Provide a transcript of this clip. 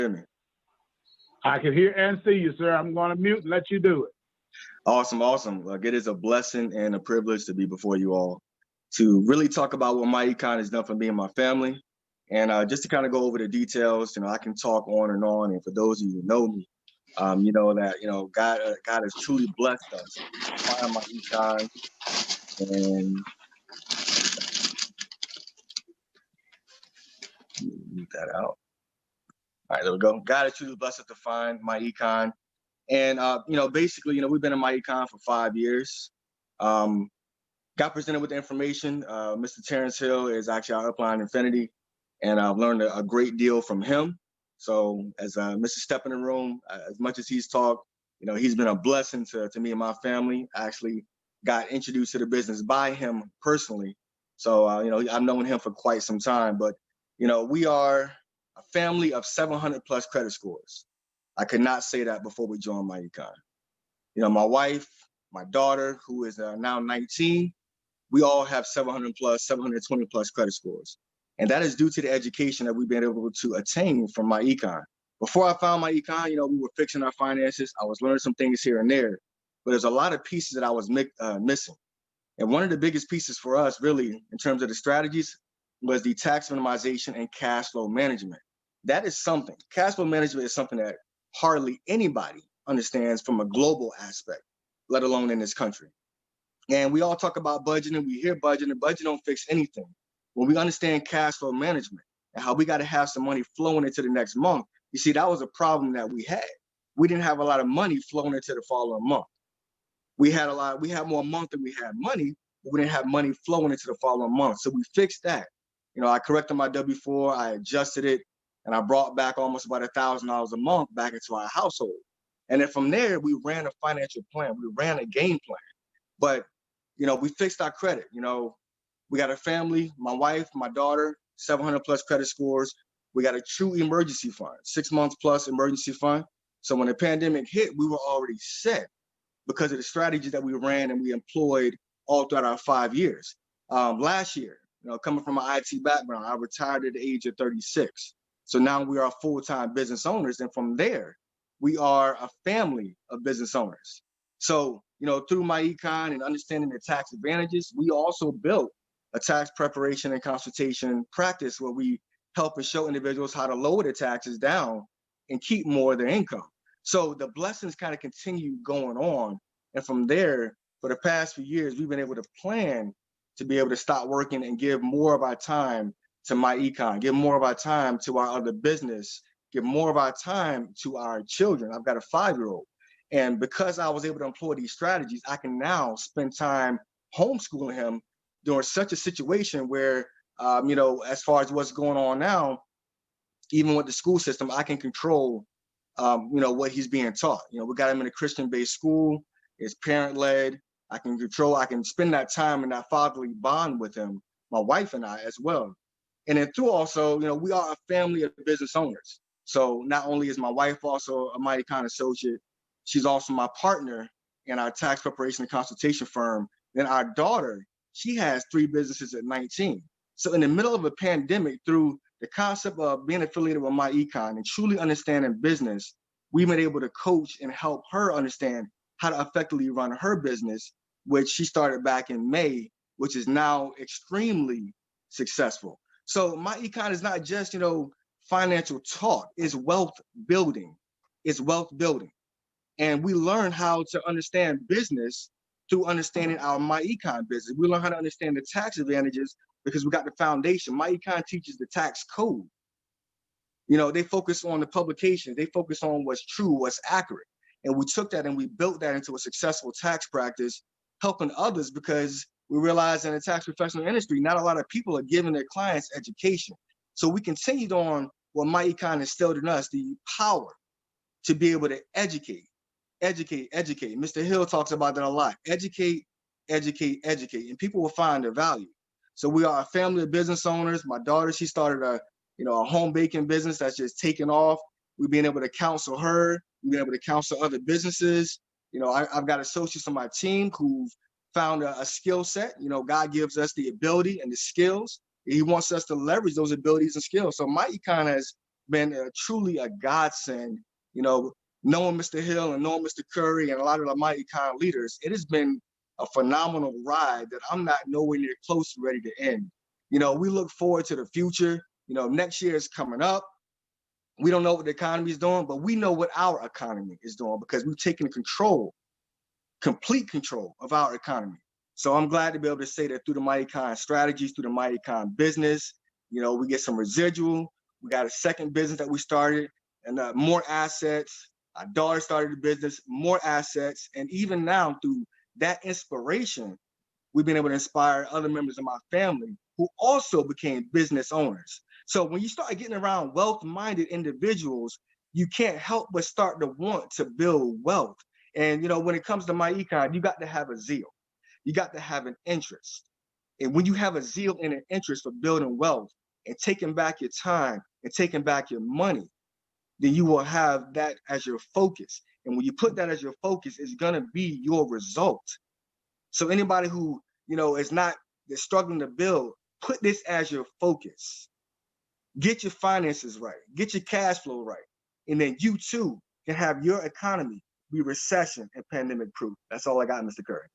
hear me? I can hear and see you, sir. I'm going to mute and let you do it. Awesome, awesome. It is a blessing and a privilege to be before you all to really talk about what my econ has done for me and my family. And just to kind of go over the details, I can talk on. And for those of you who know me, you know that, God has truly blessed us to find my econ and mute that out. All right, there we go. God has truly blessed us to find my econ. And, basically, we've been in my econ for 5 years. Got presented with the information. Mr. Terrence Hill is actually our upline Infinity, and I've learned a great deal from him. So as Mr. Step in the room, as much as he's talked, he's been a blessing to me and my family. I actually got introduced to the business by him personally. So, I've known him for quite some time, but, we are a family of 700 plus credit scores. I could not say that before we joined my econ. My wife, my daughter, who is now 19, we all have 700 plus, 720 plus credit scores. And that is due to the education that we've been able to attain from my econ. Before I found my econ, we were fixing our finances. I was learning some things here and there, but there's a lot of pieces that I was missing. And one of the biggest pieces for us really in terms of the strategies was the tax minimization and cash flow management. That is something, cash flow management is something that hardly anybody understands from a global aspect, let alone in this country. And we all talk about budgeting. We hear budgeting. Budget don't fix anything. When we understand cash flow management and how we got to have some money flowing into the next month, you see, that was a problem that we had. We didn't have a lot of money flowing into the following month. We had more month than we had money, but we didn't have money flowing into the following month. So we fixed that. I corrected my W-4, I adjusted it, and I brought back almost about $1,000 a month back into our household. And then from there, we ran a financial plan. We ran a game plan. But, we fixed our credit. We got a family, my wife, my daughter, 700 plus credit scores. We got a true emergency fund, 6 months plus emergency fund. So when the pandemic hit, we were already set because of the strategies that we ran and we employed all throughout our 5 years. Last year, coming from an IT background, I retired at the age of 36. So now we are full-time business owners. And from there, we are a family of business owners. So, through my econ and understanding the tax advantages, we also built a tax preparation and consultation practice where we help and show individuals how to lower their taxes down and keep more of their income. So the blessings kind of continue going on. And from there, for the past few years, we've been able to plan to be able to stop working and give more of our time to my econ, give more of our time to our other business, give more of our time to our children. I've got a 5-year-old. And because I was able to employ these strategies, I can now spend time homeschooling him during such a situation where, as far as what's going on now, even with the school system, I can control, what he's being taught. We got him in a Christian-based school. It's parent-led. I can spend that time and that fatherly bond with him, my wife and I as well. And then through also, we are a family of business owners. So not only is my wife also a Mighty Con associate, she's also my partner in our tax preparation and consultation firm. Then our daughter, she has 3 businesses at 19. So in the middle of a pandemic, through the concept of being affiliated with my econ and truly understanding business, we've been able to coach and help her understand how to effectively run her business, which she started back in May, which is now extremely successful. So my econ is not just, financial talk, it's wealth building. It's wealth building. And we learn how to understand business through understanding our My Econ business. We learn how to understand the tax advantages because we got the foundation. My Econ teaches the tax code. They focus on the publications. They focus on what's true, what's accurate. And we took that and we built that into a successful tax practice, helping others because we realized in the tax professional industry, not a lot of people are giving their clients education. So we continued on what My Econ instilled in us, the power to be able to educate. Mr. Hill talks about that a lot. Educate, and people will find their value. So we are a family of business owners. My daughter, she started a home baking business that's just taken off. We've been able to counsel her. We've been able to counsel other businesses. I've got associates on my team who've found a skill set. God gives us the ability and the skills. He wants us to leverage those abilities and skills. So my econ has been truly a godsend. You know, knowing Mr. Hill and knowing Mr. Curry and a lot of the My Econ leaders, it has been a phenomenal ride that I'm not nowhere near close to ready to end. You know, we look forward to the future. You know, next year is coming up. We don't know what the economy is doing, but we know what our economy is doing because we've taken control, complete control of our economy. So I'm glad to be able to say that through the My Econ strategies, through the My Econ business, you know, we get some residual. We got a second business that we started and more assets. Our daughter started a business, more assets. And even now through that inspiration, we've been able to inspire other members of my family who also became business owners. So when you start getting around wealth-minded individuals, you can't help but start to want to build wealth. And you know, when it comes to My Econ, you got to have a zeal. You got to have an interest. And when you have a zeal and an interest for building wealth and taking back your time and taking back your money, then you will have that as your focus. And when you put that as your focus, it's gonna be your result. So anybody who, you know, is not that's struggling to build, put this as your focus. Get your finances right, get your cash flow right, and then you too can have your economy be recession and pandemic proof. That's all I got, Mr. Curry.